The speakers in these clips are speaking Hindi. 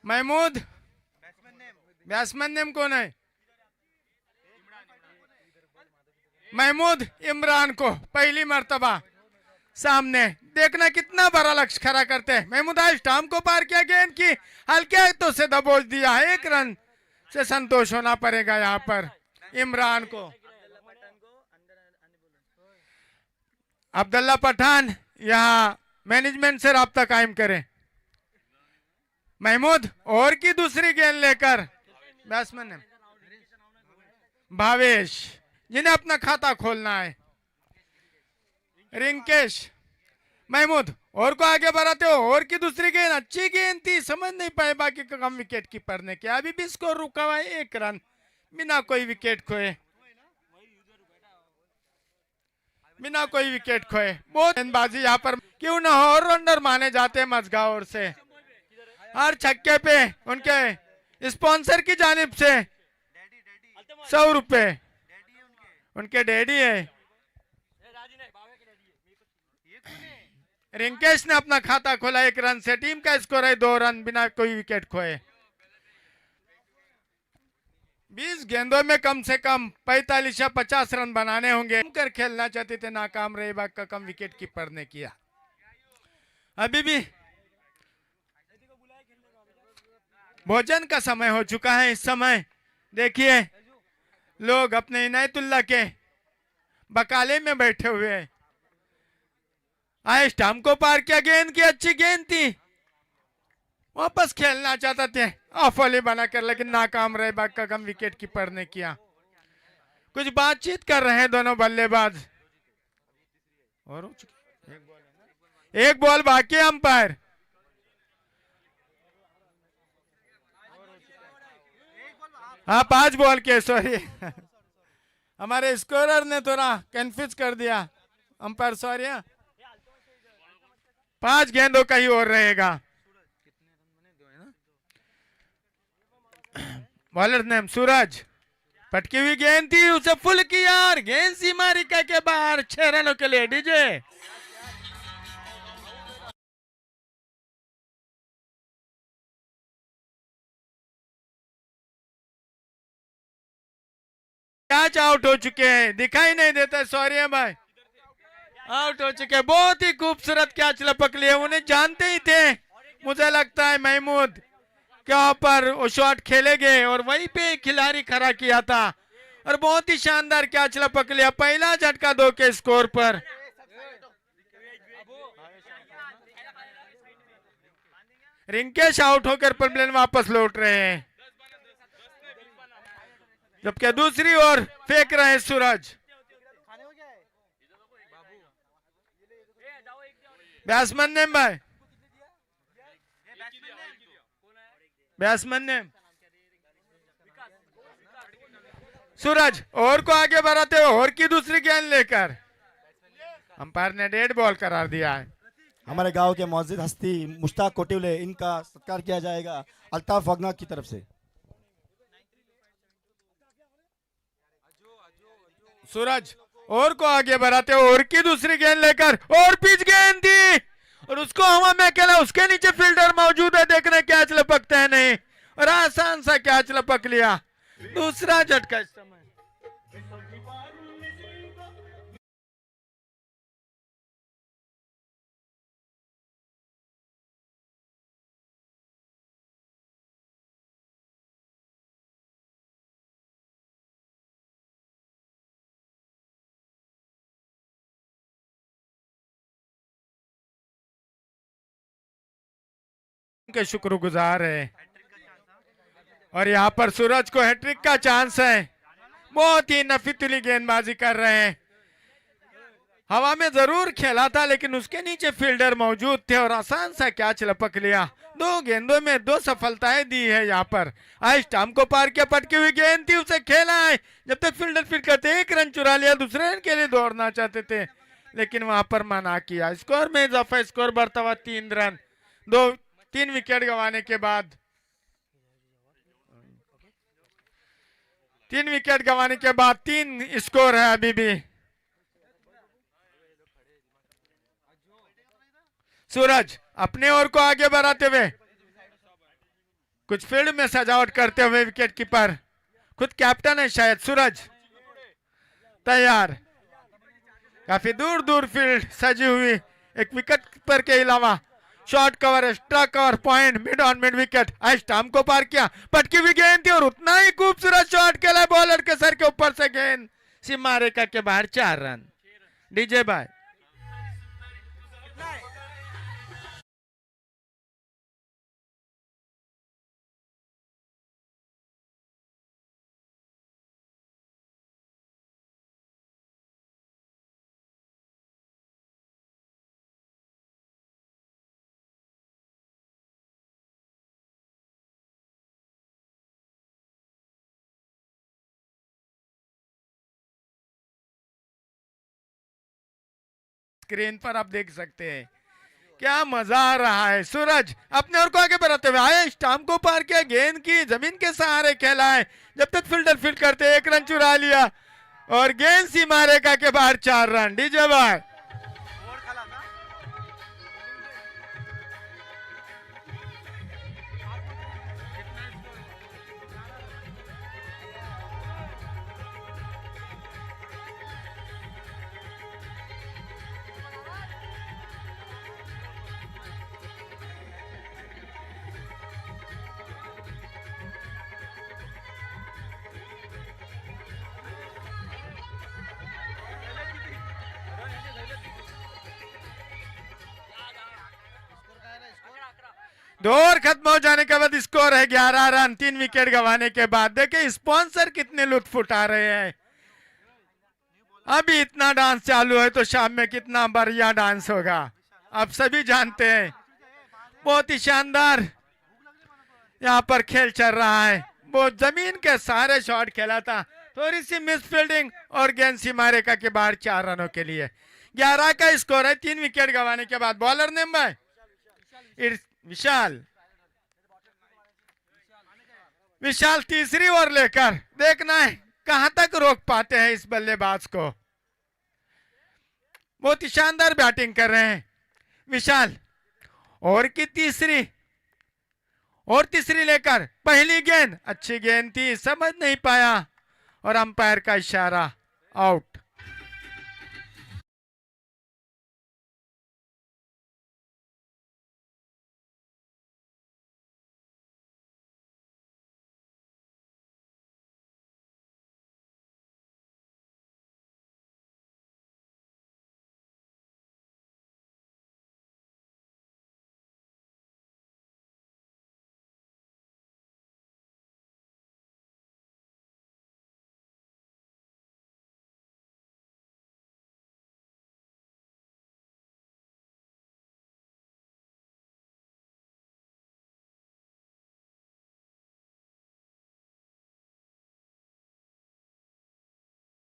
महमूद बैट्समैन नेम कौन है? महमूद इमरान को पहली मर्तबा सामने देखना कितना बड़ा लक्ष्य खड़ा करते हैं। महमूद आज स्टंप को पार किया, गेंद की हल्के हाथों से दबोच दिया है। 1 रन से संतोष होना पड़ेगा यहाँ पर इमरान को। अब्दुल्ला पठान यहाँ मैनेजमेंट से राब्ता कायम करें। महमूद और की दूसरी गेंद लेकर बैट्समैन है भावेश, जिन्हें अपना खाता खोलना है। रिंकेश महमूद और को आगे बढ़ाते हो, और की दूसरी गेंद अच्छी गेंद थी, समझ नहीं पाए बाकी का कम विकेट कीपर ने किया। अभी भी स्कोर रुका हुआ है 1 रन बिना कोई विकेट खोए, बिना कोई विकेट खोए। बहुत गेंदबाजी यहाँ पर क्यों ना हो, ऑलराउंडर माने जाते हैं मजगांव से। हर छक्के पे उनके स्पॉन्सर की जानिब से 100 रुपए उनके डैडी है। रिंकेश ने अपना खाता खोला 1 रन से। टीम का स्कोर है 2 रन बिना कोई विकेट खोए। 20 गेंदों में कम से कम 45 या 50 रन बनाने होंगे। कर खेलना चाहते थे, नाकाम रहे। बाग का कम विकेट कीपर ने किया। अभी भी भोजन का समय हो चुका है। इस समय देखिए लोग अपने इनायतुल्लाह के बकाले में बैठे हुए हैं। आए स्टंप को पार किया, गेंद की अच्छी गेंद थी, वापस खेलना चाहते थे ऑफ वॉली बनाकर, लेकिन नाकाम रहे। बाग का कम विकेट कीपर ने किया। कुछ बातचीत कर रहे हैं दोनों बल्लेबाज। और एक बॉल बाकी अंपायर। हाँ 5 बॉल के, सॉरी हमारे स्कोरर ने थोड़ा कंफ्यूज कर दिया अंपायर, सॉरी। 5 गेंदों का ही और रहेगा। बॉलर नेम सूरज, पटकी हुई गेंद थी, उसे फुल किया और गेंद सीमा रेखा के बाहर। 6 रनों के लिए डीजे। कैच आउट हो चुके हैं, दिखाई नहीं देता, सॉरी है भाई, आउट हो चुके। बहुत ही खूबसूरत कैच लपक लिए, उन्हें जानते ही थे मुझे लगता है महमूद क्या पर वो शॉट खेलेंगे, और वहीं पे खिलाड़ी खड़ा किया था और बहुत ही शानदार कैच लपक लिया। पहला झटका 2 के स्कोर पर। रिंकेश आउट होकर पवेलियन वापस लौट रहे हैं, जबकि दूसरी ओर फेंक रहे हैं सूरज। बैट्समैन नेम भाई, बैट्समैन नेम सूरज। और को आगे बढ़ाते हो, और की दूसरी गेंद लेकर अंपायर ने डेड बॉल करार दिया है। हमारे गांव के मौजूद हस्ती मुश्ताक कोटिवले, इनका सत्कार किया जाएगा अल्ताफ वगना की तरफ से। सूरज और को आगे बढ़ाते हो, और की दूसरी गेंद लेकर, और पिच गेंद थी और उसको हवा में अकेला, उसके नीचे फील्डर मौजूद है। देखने कैच लपकते हैं नहीं, और आसान सा कैच लपक लिया। दूसरा झटका इस समय। के शुक्रगुजार है, और यहाँ पर सूरज को हैट्रिक का चांस है। बहुत ही नफीतुली गेंदबाजी कर रहे हैं। हवा में जरूर खेला था, लेकिन उसके नीचे फील्डर मौजूद थे और आसान सा कैच लपक लिया। 2 गेंदों में 2 सफलताएं दी है यहाँ पर। आज स्टंप को पार किया, पटकी हुई गेंद थी, उसे खेला है। जब तक फील्डर फील्ड करते 1 रन चुरा लिया। दूसरे रन के लिए दौड़ना चाहते थे, लेकिन वहां पर मना किया। स्कोर में इजाफा, स्कोर बढ़ता हुआ 3 रन। 3 विकेट गंवाने के बाद, 3 विकेट गंवाने के बाद 3 स्कोर है अभी भी। सूरज अपने ओर को आगे बढ़ाते हुए कुछ फील्ड में सजावट करते हुए विकेट कीपर, खुद कैप्टन है शायद, सूरज तैयार। काफी दूर दूर फील्ड सजी हुई, एक विकेट कीपर के अलावा short cover, extra cover, point, mid on mid wicket. Stump को पार किया, पटकी हुई गेंद थी और उतना ही खूबसूरत शॉट खेला बॉलर के सर के ऊपर से, गेंद सीमा रेखा के बाहर, 4 रन। डीजे भाई स्क्रीन पर आप देख सकते हैं, क्या मजा आ रहा है। सूरज अपने और को आगे बढ़ाते हुए आए, स्टंप को पार किया, गेंद की जमीन के सहारे खेला है, जब तक फील्डर फील्ड करते 1 रन चुरा लिया और गेंद सीमा रेखा के बाहर, 4 रन। डीजे भाई दो ओवर खत्म हो जाने के बाद स्कोर है 11 रन, 3 विकेट गंवाने के बाद। देखिए स्पॉन्सर कितने लुत्फ उठा रहे हैं। अभी इतना डांस चालू है तो शाम में कितना बढ़िया डांस होगा, आप सभी जानते हैं। बहुत ही शानदार यहाँ पर खेल चल रहा है। वो जमीन के सारे शॉट खेला था, थोड़ी सी मिस फील्डिंग और गेंद सीमा रेखा के बाहर, 4 रनों के लिए 11 का स्कोर है, 3 विकेट गंवाने के बाद। बॉलर नेम भाई विशाल। विशाल तीसरी ओवर लेकर, देखना है कहां तक रोक पाते हैं इस बल्लेबाज को। बहुत ही शानदार बैटिंग कर रहे हैं विशाल। ओवर की तीसरी लेकर पहली गेंद, अच्छी गेंद थी, समझ नहीं पाया और अंपायर का इशारा, आउट।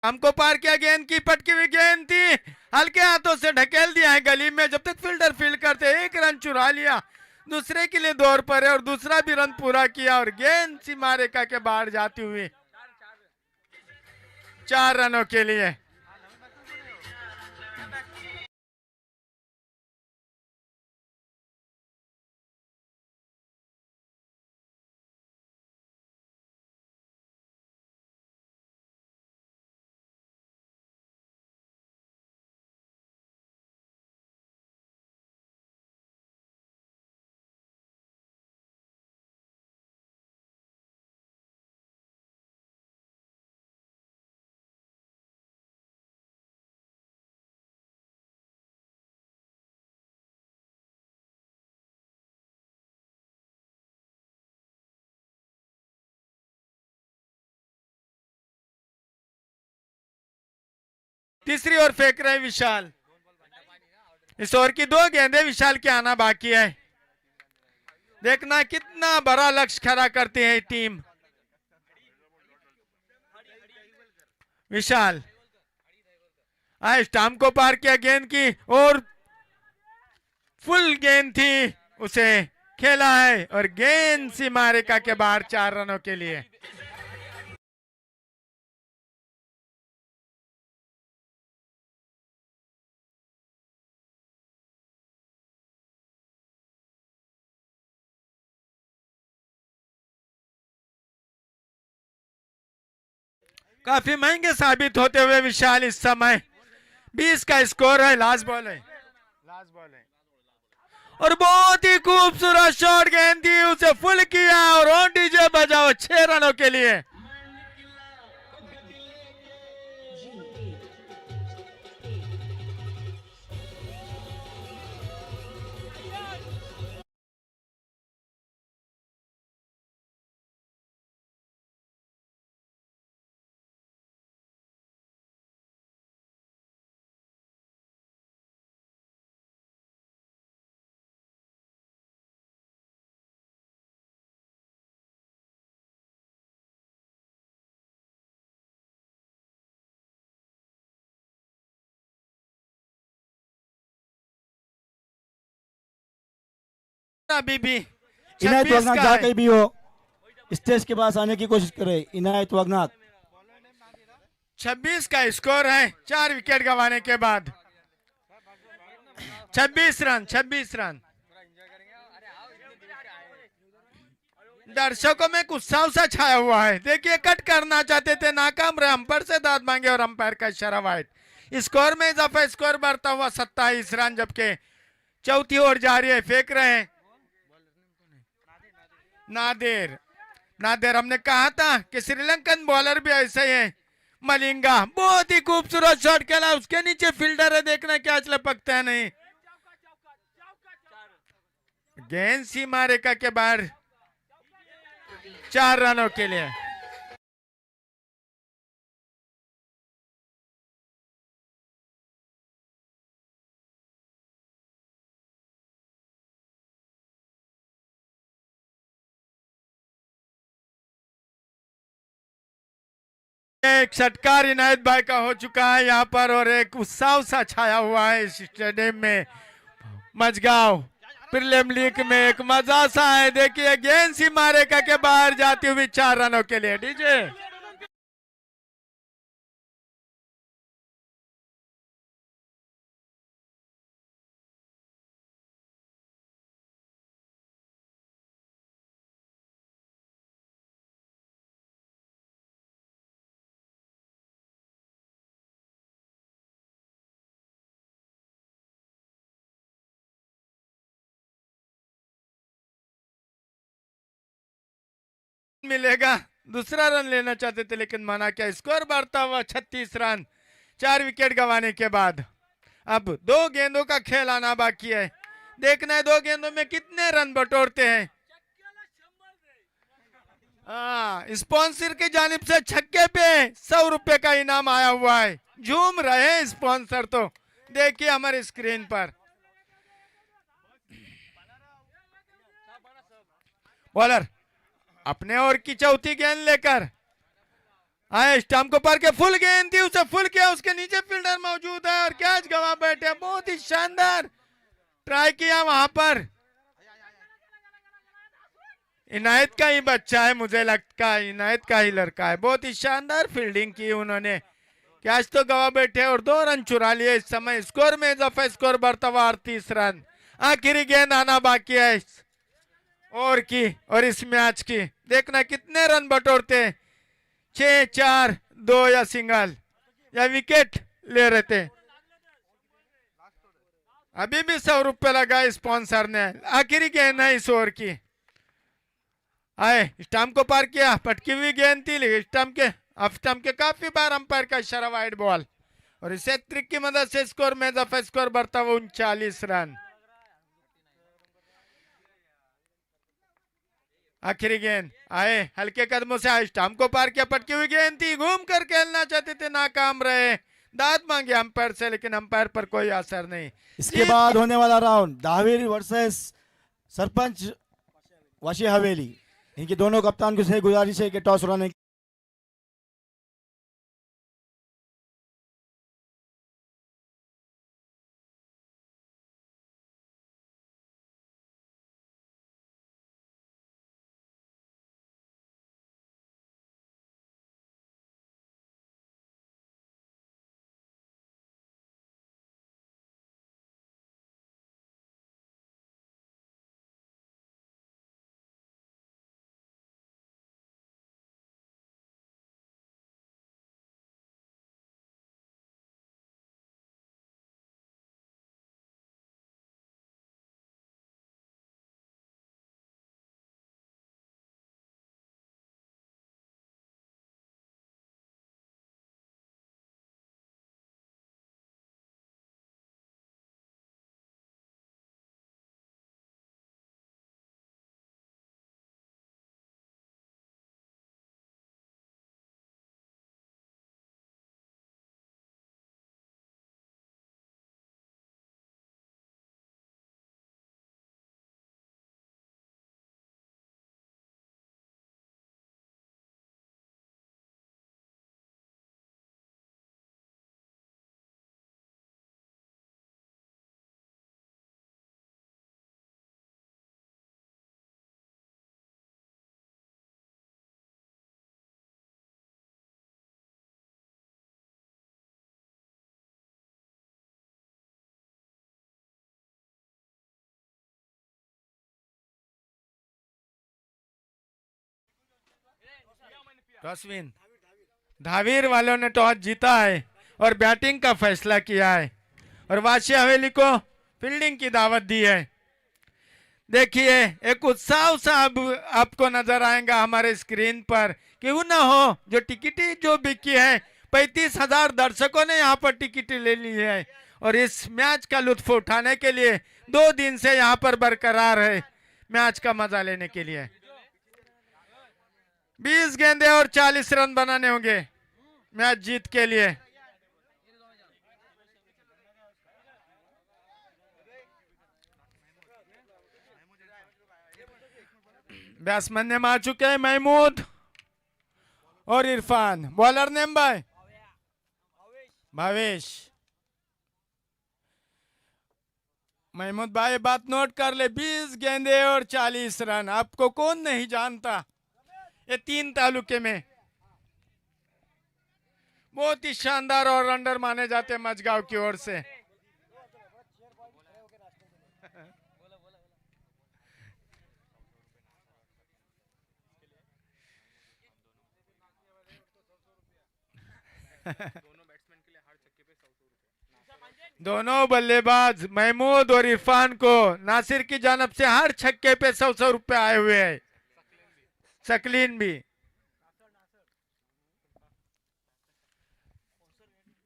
हमको पार किया, गेंद की पटकी हुई गेंद थी, हल्के हाथों से ढकेल दिया है गली में, जब तक फील्डर फील्ड करते 1 रन चुरा लिया। दूसरे के लिए दौर पर है और दूसरा भी रन पूरा किया और गेंद सीमा रेखा के बाहर जाती हुई, 4 रनों के लिए। तीसरी ओवर फेंक रहे विशाल। इस ओवर की 2 गेंदें विशाल के आना बाकी है। देखना कितना बड़ा लक्ष्य खड़ा करती है टीम। विशाल स्टंप को पार किया, गेंद की और फुल गेंद थी, उसे खेला है और गेंद सीमा रेखा के बाहर, 4 रनों के लिए। काफी महंगे साबित होते हुए विशाल इस समय 20 का स्कोर है। लास्ट बॉल है और बहुत ही खूबसूरत शॉट गेंद थी, उसे फुल किया और ऑन डीजे बजाओ 6 रनों के लिए। अभी भी इनायत 26 वगनाथ का जहाँ है। कहीं भी हो स्टेज के पास आने की कोशिश करे। इनायत वगनाथ 26 का स्कोर है 4 विकेट गंवाने के बाद। 26 रन 26 रन। दर्शकों में उत्साह सा छाया हुआ है। देखिए कट करना चाहते थे, नाकाम रहे, अंपायर से दाद मांगे और अंपायर का इशारा वाइड। स्कोर में इजाफा, स्कोर बढ़ता हुआ 27 रन, जबकि चौथी ओर जा रही है। फेंक रहे हैं नादिर। नादिर, हमने कहा था कि श्रीलंकन बॉलर भी ऐसे ही है। मलिंगा बहुत ही खूबसूरत शॉट खेला, उसके नीचे फील्डर है, देखना क्या लपकता है नहीं। गेंद सीमा रेखा के बाहर 4 रनों के लिए। एक षटकार इनायत भाई का हो चुका है यहाँ पर और एक उत्साह सा छाया हुआ है इस स्टेडियम में। मजगांव प्रीलिम लीग में एक मजा सा है। देखिए गेंद सीमा रेखा के बाहर जाती हुई 4 रनों के लिए। डीजे मिलेगा। दूसरा रन लेना चाहते थे लेकिन माना क्या। स्कोर बढ़ता हुआ 36 रन 4 विकेट गंवाने के बाद। अब 2 गेंदों का खेल आना बाकी है। देखना है 2 गेंदों में कितने रन बटोरते हैं। स्पॉन्सर की जानिब से छक्के पे 100 रुपए का इनाम आया हुआ है। झूम रहे हैं स्पॉन्सर तो। देखिए हमारे स्क्रीन पर बॉलर अपने ओर की चौथी गेंद लेकर आए। स्टंप को पार के फुल गेंद थी, उसे फुल किया, उसके नीचे फील्डर मौजूद है और कैच गवा बैठे। बहुत ही शानदार ट्राई किया वहां पर। इनायत का ही बच्चा है, मुझे लगता है इनायत का ही लड़का है। बहुत ही शानदार फील्डिंग की उन्होंने। कैच तो गवा बैठे और 2 रन चुरा लिए। इस समय स्कोर में इजाफा, स्कोर बढ़ता हुआ 38 रन। आखिरी गेंद आना बाकी है और की और इस मैच की। देखना कितने रन बटोरते, 6 4 2 या सिंगल या विकेट ले रहे थे। अभी भी 100 रुपए लगा स्पॉन्सर ने। आखिरी गेंद है इस ओवर की। आए स्टंप को पार किया, पटकी हुई गेंद थी लेकिन स्टंप के काफी बार अंपायर का इशारा वाइड बॉल और इसे ट्रिक की मदद से स्कोर में इजाफा, स्कोर बढ़ता हुआ 39 रन। आखिरी गेंद आए हल्के कदमों से आए, स्टंप को पार किया, पटकी हुई गेंद थी, घूम कर खेलना चाहते थे, नाकाम रहे। दाद मांगे अंपायर से लेकिन अंपायर पर कोई असर नहीं। इसके बाद होने वाला राउंड दावेरी वर्सेस सरपंच वाशी हवेली। इनके दोनों कप्तान को से गुजारिश है कि टॉस उड़ाने टॉस विन। धावीर वालों ने टॉस जीता है और बैटिंग का फैसला किया है और वाशिया हवेली को फील्डिंग की दावत दी है। देखिए एक उत्साह सा अब आपको नजर आएगा हमारे स्क्रीन पर। क्यों ना हो जो टिकटें जो बिकी है, 35,000 दर्शकों ने यहाँ पर टिकटें ले ली है और इस मैच का लुत्फ उठाने के लिए 2 दिन से यहाँ पर बरकरार है मैच का मजा लेने के लिए। 20 गेंदे और 40 रन बनाने होंगे मैच जीत के लिए। बैट्समैन ने मार चुके हैं महमूद और इरफान। बॉलर नेम भाई भावेश। महमूद भाई बात नोट कर ले, 20 गेंदे और 40 रन। आपको कौन नहीं जानता ये 3 तालुके में बहुत ही शानदार और ऑलराउंडर माने जाते हैं मजगांव की ओर से। दोनों बल्लेबाज महमूद और इरफान को नासिर की जानब से हर छक्के पे 100 रुपए आए हुए हैं। सकलीन भी।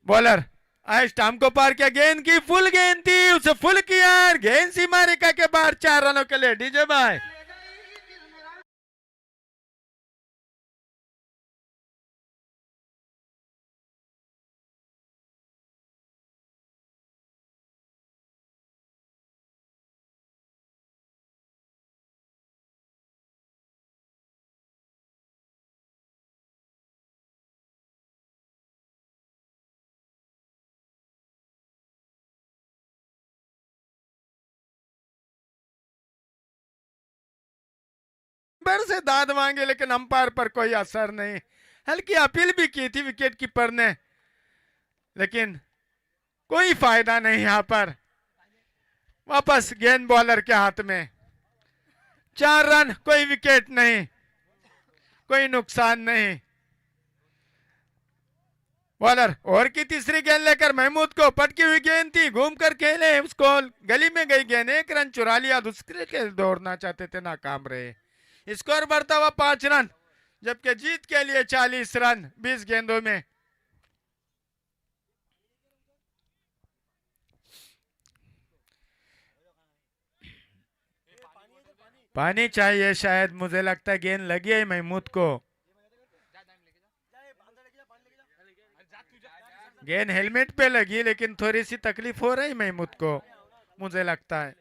बॉलर आयुष टाम को पार किया, गेंद की फुल गेंद थी, उसे फुल किया, गेंद सीमा रेखा के बाहर 4 रनों के लिए। डीजे भाई बार से दाद मांगे लेकिन अंपायर पर कोई असर नहीं। हल्की अपील भी की थी विकेट कीपर ने लेकिन कोई फायदा नहीं। यहां पर वापस गेंद बॉलर के हाथ में। 4 रन, कोई विकेट नहीं, कोई नुकसान नहीं। बॉलर और की तीसरी गेंद लेकर महमूद को, पटकी हुई गेंद थी, घूम कर खेले, उसको गली में गई गेंद, 1 रन चुरा लिया। दूसरे के दौड़ना चाहते थे, नाकाम रहे। स्कोर बढ़ता हुआ 5 रन, जबकि जीत के लिए 40 रन 20 गेंदों में। पानी चाहिए शायद, मुझे लगता है गेंद लगी है महमूद को। गेंद हेलमेट पे लगी लेकिन थोड़ी सी तकलीफ हो रही महमूद को, मुझे लगता है।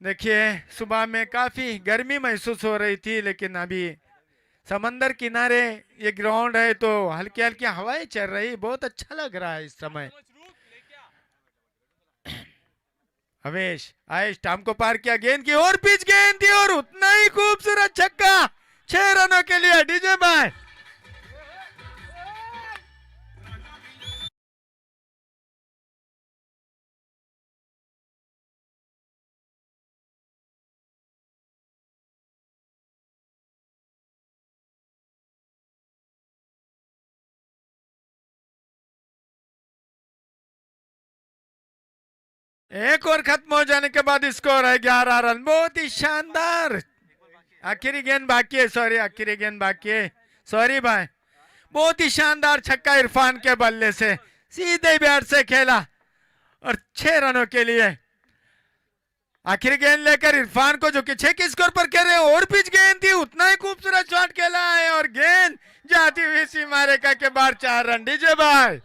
देखिए सुबह में काफी गर्मी महसूस हो रही थी लेकिन अभी समंदर किनारे ये ग्राउंड है तो हल्की हल्की हवाएं चल रही, बहुत अच्छा लग रहा है इस समय। हवेश आयुष टाम को पार किया, गेंद की और पिच गेंद थी और उतना ही खूबसूरत छक्का 6 रनों के लिए। डीजे भाई एक और खत्म हो जाने के बाद स्कोर है 11 रन। बहुत ही शानदार। आखिरी गेंद बाकी है, सॉरी आखिरी गेंद बाकी है, सॉरी भाई। बहुत ही शानदार छक्का इरफान के बल्ले से, सीधे बैट से खेला और 6 रनों के लिए। आखिरी गेंद लेकर इरफान को जो कि 6 के स्कोर पर खेल रहे, और पिच गेंद थी, उतना ही खूबसूरत शॉट खेला है और गेंद जाती हुई सीमा रेखा के बाहर 4 रन। डीजे भाई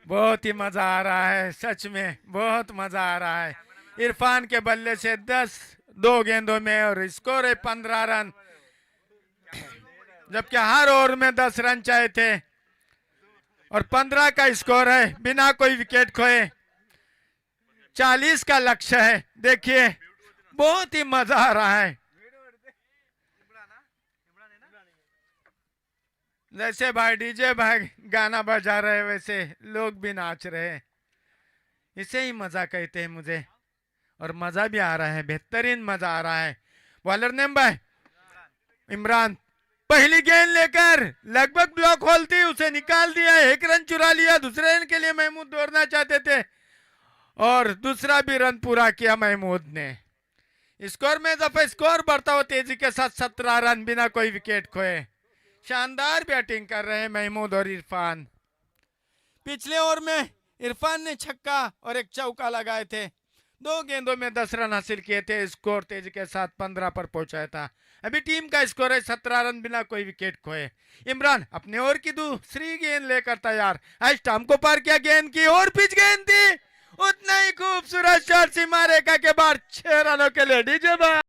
बहुत ही मजा आ रहा है, सच में बहुत मजा आ रहा है। इरफान के बल्ले से 2 गेंदों में और स्कोर है 15 रन, जबकि हर ओवर में 10 रन चाहिए थे। और 15 का स्कोर है बिना कोई विकेट खोए। 40 का लक्ष्य है। देखिए बहुत ही मजा आ रहा है। जैसे भाई डीजे भाई गाना बजा रहे हैं वैसे लोग भी नाच रहे हैं। इसे ही मजा कहते हैं मुझे। और मजा भी आ रहा है, बेहतरीन मजा आ रहा है। बॉलर नेम भाई इमरान पहली गेंद लेकर लगभग ब्लॉक होल थी, उसे निकाल दिया, 1 रन चुरा लिया। दूसरे रन के लिए महमूद दौड़ना चाहते थे और दूसरा भी रन पूरा किया महमूद ने। स्कोर में दफा स्कोर बढ़ता हुआ तेजी के साथ 17 रन बिना कोई विकेट खोए। शानदार बैटिंग कर रहे हैं महमूद और इरफान। पिछले ओवर में इरफान ने छक्का और एक चौका लगाए थे। 2 गेंदों में 10 रन हासिल किए थे। स्कोर तेजी के साथ 15 पर पहुंचाया था। अभी टीम का स्कोर है 17 रन बिना कोई विकेट खोए। इमरान अपने ओवर की दूसरी गेंद लेकर तैयार। आज स्टंप को पार किया, गेंद की और पिच गेंद थी। उतना ही खूबसूरत शॉट सीमा रेखा के बाहर 6 रनों के लिए। डीजे भाई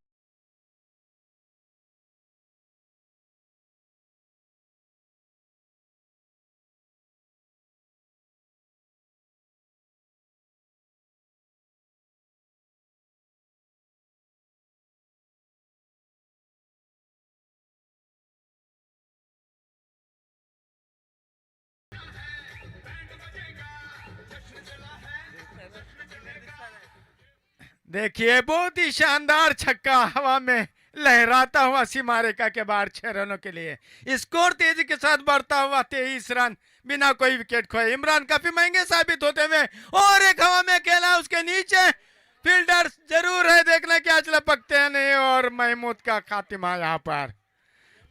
देखिए बहुत ही शानदार छक्का हवा में लहराता हुआ सीमा रेखा के बाहर 6 रनों के लिए। स्कोर तेजी के साथ बढ़ता हुआ 23 रन बिना कोई विकेट खोए। इमरान काफी महंगे साबित होते हुए और एक हवा में खेला, उसके नीचे फील्डर जरूर है, देखना क्या लपकते हैं नहीं। और महमूद का खातिमा यहाँ पर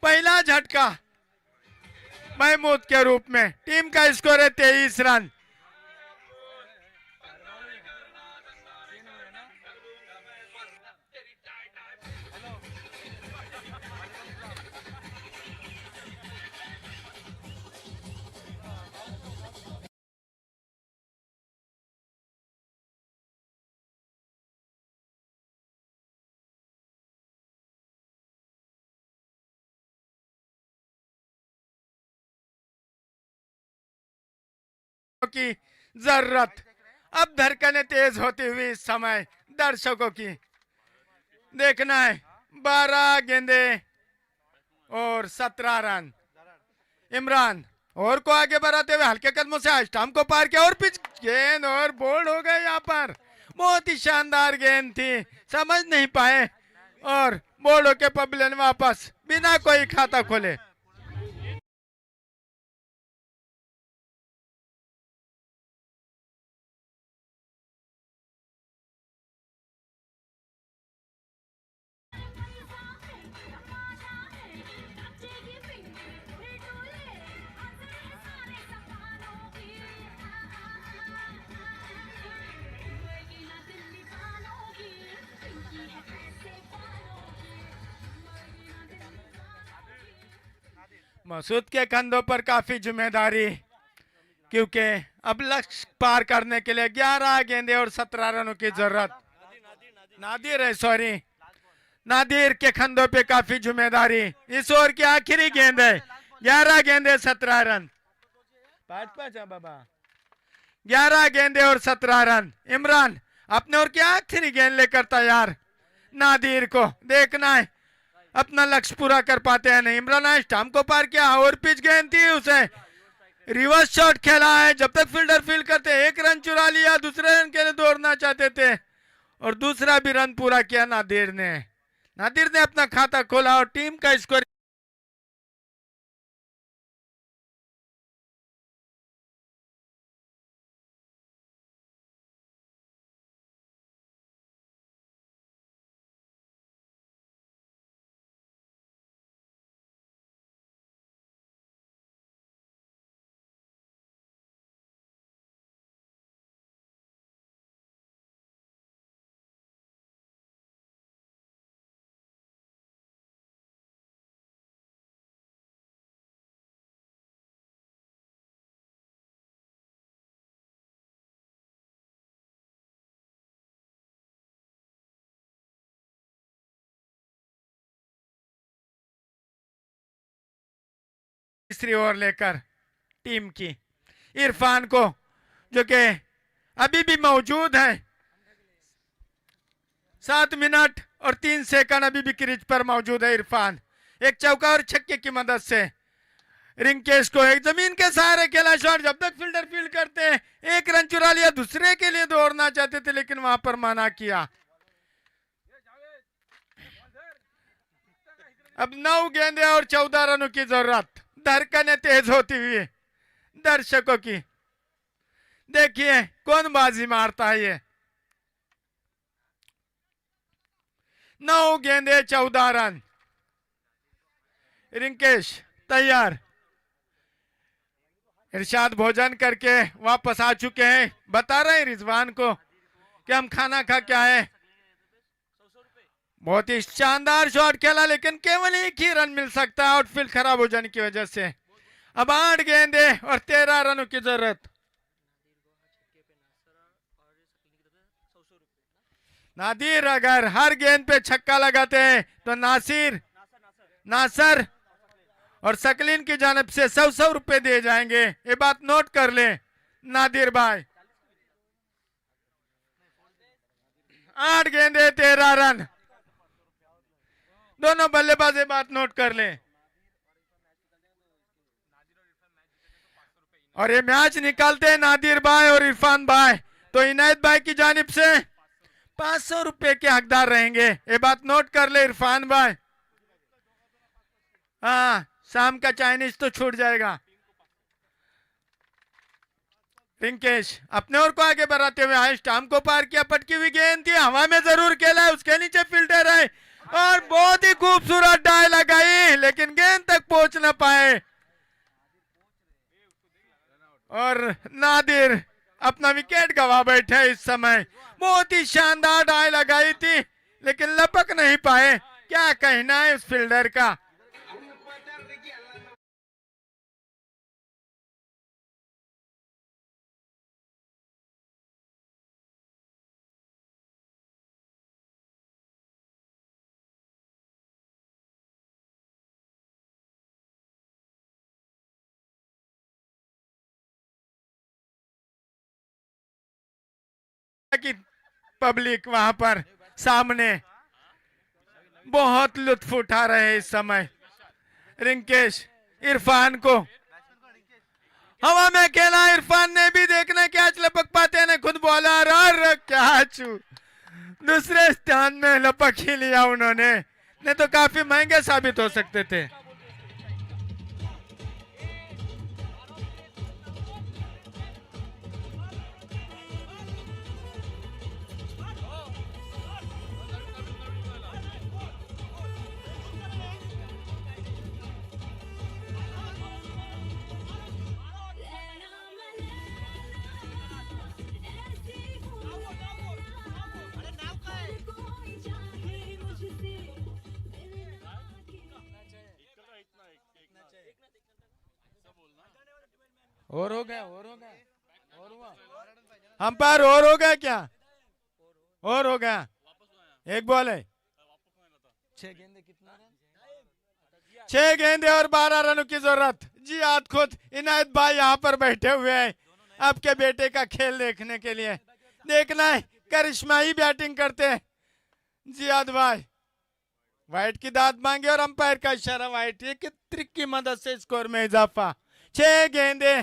पहला झटका महमूद के रूप में। टीम का स्कोर है 23 रन। की जरूरत अब धड़कनें तेज होती हुई इस समय दर्शकों की देखना है। 12 गेंदे और 17 रन। इमरान और को आगे बढ़ाते हुए हल्के कदमों से स्टंप को पार किया और पिच गेंद और बोल्ड हो गए। यहाँ पर बहुत ही शानदार गेंद थी, समझ नहीं पाए और बोल्ड होके पबलियन वापस बिना कोई खाता खोले। मसूद के कंधों पर काफी जिम्मेदारी, क्योंकि अब लक्ष्य पार करने के लिए 11 गेंदे और 17 रनों की जरूरत। नादिर है, सॉरी, नादिर के कंधों पे काफी जिम्मेदारी। इस ओवर की आखिरी गेंद है। 11 गेंदे 17 रन। 5-5 है बाबा। 11 गेंदे और 17 रन। इमरान अपने ओवर की आखिरी गेंद लेकर तैयार। नादिर को देखना है अपना लक्ष्य पूरा कर पाते हैं नहीं। इमरान ने स्टंप को पार किया और पिच गेंद थी, उसे रिवर्स शॉट खेला है। जब तक फील्डर फील्ड करते 1 रन चुरा लिया, दूसरे रन के लिए दौड़ना चाहते थे और दूसरा भी रन पूरा किया नादिर ने। नादिर ने अपना खाता खोला और टीम का स्कोर तीसरी ओवर लेकर टीम की इरफान को, जो कि अभी भी मौजूद है। 7 मिनट और 3 सेकंड अभी भी क्रीज पर मौजूद है इरफान। एक चौका और छक्के की मदद से रिंकेश को एक जमीन के सहारे खेला शॉट, जब तक फील्डर फील्ड करते हैं। एक रन चुरा लिया, दूसरे के लिए दौड़ना चाहते थे लेकिन वहां पर मना किया। अब 9 गेंदें और 14 रनों की जरूरत। धड़कनें तेज होती हुई दर्शकों की। देखिए कौन बाजी मारता है ये। 9 गेंदें 14 रन। रिंकेश तैयार। इरशाद भोजन करके वापस आ चुके हैं। बता रहे हैं रिजवान को कि हम खाना खा के आए। बहुत ही शानदार शॉट खेला लेकिन केवल एक ही रन मिल सकता है आउटफील्ड खराब हो जाने की वजह से। अब 8 गेंदे और 13 रनों की जरूरत। नादिर अगर हर गेंद पे छक्का लगाते हैं तो नासर और सकलीन की जानब से 100 रुपए दिए जाएंगे। ये बात नोट कर ले नादिर भाई। 8 गेंदे 13 रन। दोनों बल्लेबाज ये बात नोट कर ले। और ये मैच निकालते हैं नादिर भाई और इरफान भाई तो इनायत भाई की जानिब से 500 रुपए के हकदार रहेंगे। ये बात नोट कर ले इरफान भाई। हाँ, शाम का चाइनीज तो छूट जाएगा। रिंकेश अपने ओर को आगे बढ़ाते हुए आए, स्टाम्प को पार किया। पटकी हुई गेंद थी, हवा में जरूर खेला है, उसके नीचे फील्डर है और बहुत ही खूबसूरत डाई लगाई लेकिन गेंद तक पहुंच ना पाए। और नादिर अपना विकेट गवा बैठे इस समय। बहुत ही शानदार डाई लगाई थी लेकिन लपक नहीं पाए। क्या कहना है उस फील्डर का। कि पब्लिक वहां पर सामने बहुत लुत्फ उठा रहे हैं इस समय। रिंकेश इरफान को हवा में खेला। इरफान ने भी देखना कैच लपक पाते ने खुद बॉलर और कैच दूसरे स्थान में लपक ही लिया उन्होंने, नहीं तो काफी महंगे साबित हो सकते थे। और हो गया और हुआ अंपायर और हो गया क्या। और हो गया। एक बॉल है। 6 गेंदे कितना रन। 6 गेंदे और 12 रनों की जरूरत। जी आज खुद इनायत भाई यहाँ पर बैठे हुए हैं आपके बेटे का खेल देखने के लिए। देखना है करिश्माई बैटिंग करते हैं जियाद भाई। वाइट की दाद मांगे और अंपायर का इशारा वाइट। ये ट्रिक की मदद से स्कोर में इजाफा। 6 गेंदे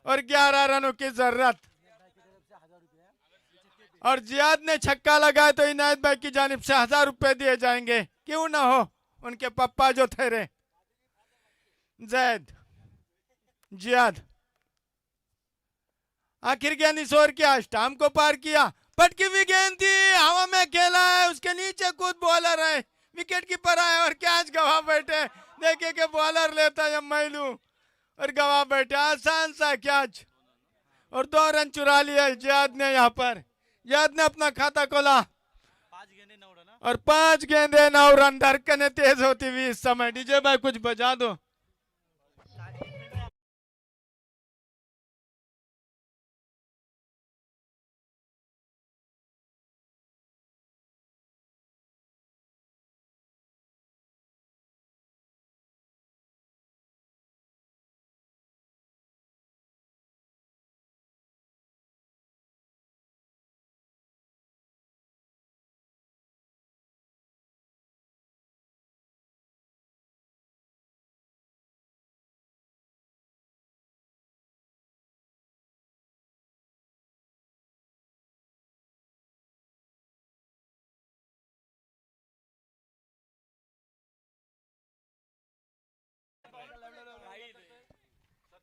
और 11 रनों की जरूरत। और जियाद ने छक्का लगाया तो इनायत भाई की जानिब से 1000 रुपए दिए जाएंगे। क्यों ना हो उनके पप्पा जो थे रे जैद जियाद। आखिर गेंद इस ओवर किया, स्टाम्प को पार किया। पटकी हुई गेंद थी, हवा में खेला है, उसके नीचे खुद बॉलर है, विकेट कीपर आए और कैच गवा बैठे। देखे कि बॉलर लेता है मैलू और गवा बैठे। आसान सा कैच और 2 रन चुरा लिया जियाद ने। यहाँ पर जियाद ने अपना खाता खोला और 5 गेंदे 9 रन। धड़कनें तेज होती हुई इस समय। डीजे भाई कुछ बजा दो।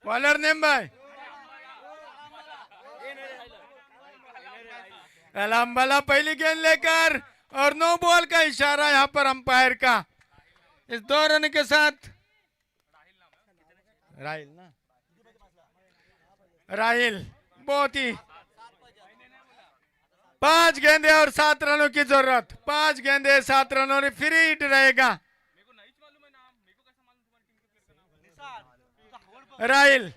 बॉलर नेम भाई अलाम्बला पहली गेंद लेकर और नो बॉल का इशारा यहाँ पर अंपायर का। इस 2 रन के साथ राहिल ना राहिल बहुत ही 5 गेंदे और 7 रनों की जरूरत। 5 गेंदे 7 रनों में फ्री हिट रहेगा। राहिल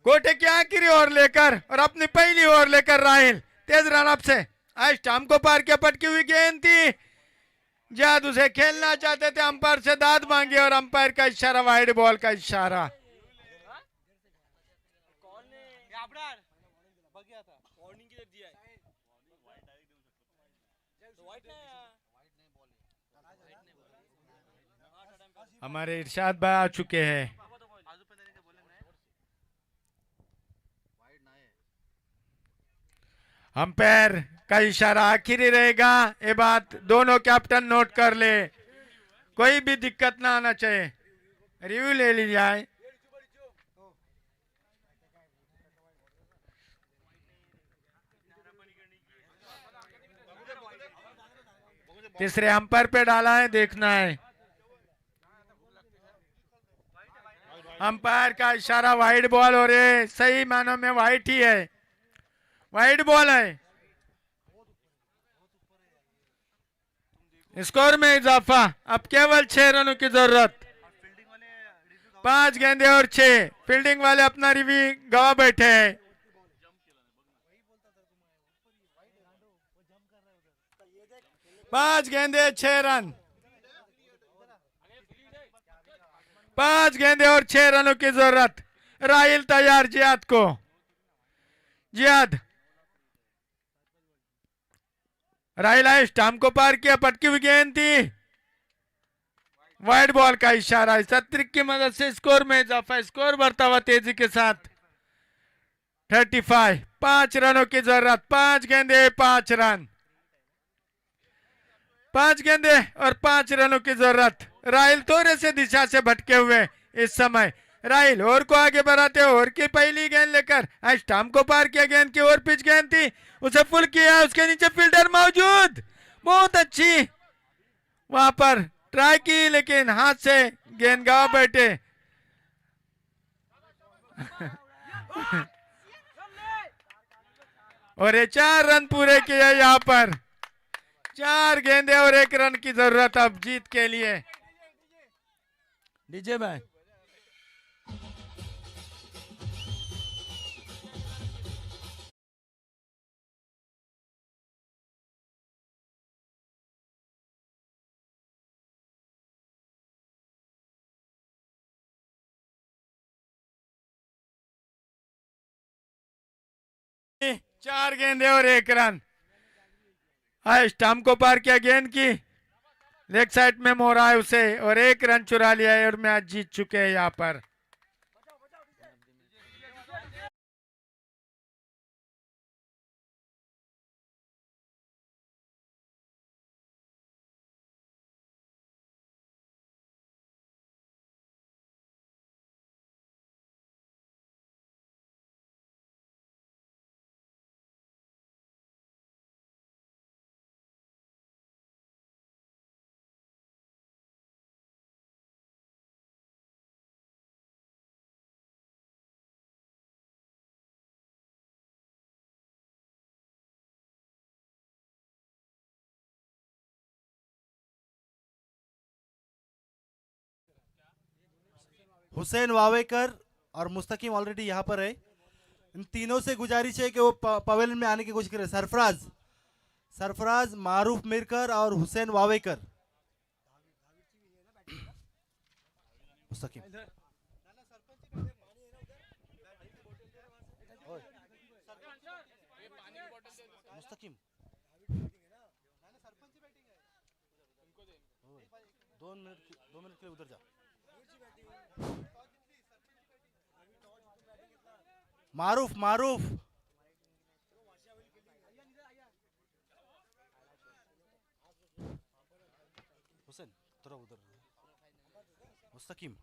कोटे की आखिरी ओवर लेकर और अपनी पहली ओवर लेकर राहिल तेज रनअप से आज स्टंप को पार किया। पटकी हुई गेंद थी, जाद उसे खेलना चाहते थे, अंपायर से दाद मांगी और अंपायर का इशारा, वाइड बॉल का इशारा। हमारे इरशाद भाई आ चुके हैं। अंपायर का इशारा आखिरी रहेगा, ये बात दोनों कैप्टन नोट कर ले, कोई भी दिक्कत ना आना चाहिए। रिव्यू ले ली जाए। तीसरे अंपायर पे डाला है, देखना है। अंपायर का इशारा वाइड बॉल हो रहे, सही मानों में वाइट ही है, वाइड बॉल है। स्कोर में इजाफा, अब केवल 6 रनों की जरूरत। 5 गेंदे और 6। फील्डिंग वाले अपना रिव्यू गवा बैठे हैं। 5 गेंदे 6 रन। 5 गेंदे और 6 रनों की जरूरत। राहिल तैयार जियाद को। जियाद राहिल आए, स्टंप को पार किया, पटकी हुई गेंद थी, वाइड बॉल का इशारा। इस ट्रिक की मदद से स्कोर में इजाफा, स्कोर बढ़ता हुआ तेजी के साथ 35। 5 रनों की जरूरत। 5 गेंदे 5 रन। 5 गेंदे और 5 रनों की जरूरत। राहिल थोड़े से दिशा से भटके हुए इस समय। राहिल ओवर को आगे बढ़ाते ओवर की पहली गेंद लेकर स्टंप को पार किया, गेंद की ओवर पिच गेंद थी, उसे फुल किया, उसके नीचे फील्डर मौजूद, बहुत अच्छी वहां पर ट्राई की, लेकिन हाथ से गेंद गवा बैठे। और ये 4 रन पूरे किए। यहाँ पर 4 गेंदे और 1 रन की जरूरत अब जीत के लिए। डीजे भाई चार गेंदे और 1 रन। स्टंप को पार किया, गेंद की लेग साइड में मोड़ा है उसे और 1 रन चुरा लिया है और मैच जीत चुके हैं यहाँ पर। हुसैन वावेकर और मुस्तकीम ऑलरेडी यहाँ पर है। इन तीनों से गुजारिश है कि वो पवेलियन में आने की कोशिश करें। सरफराज, मारूफ मिरकर और हुसैन वावेकर। मुस्तकीम मुस्तकीम 2 मिनट के लिए उधर जा। मारूफ हुसैन थोड़ा उधर। मुस्तकीम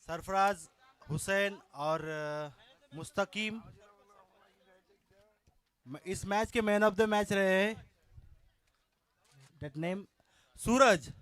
सरफराज हुसैन और मुस्तकीम इस मैच के मैन ऑफ द मैच रहे हैं। That name Suraj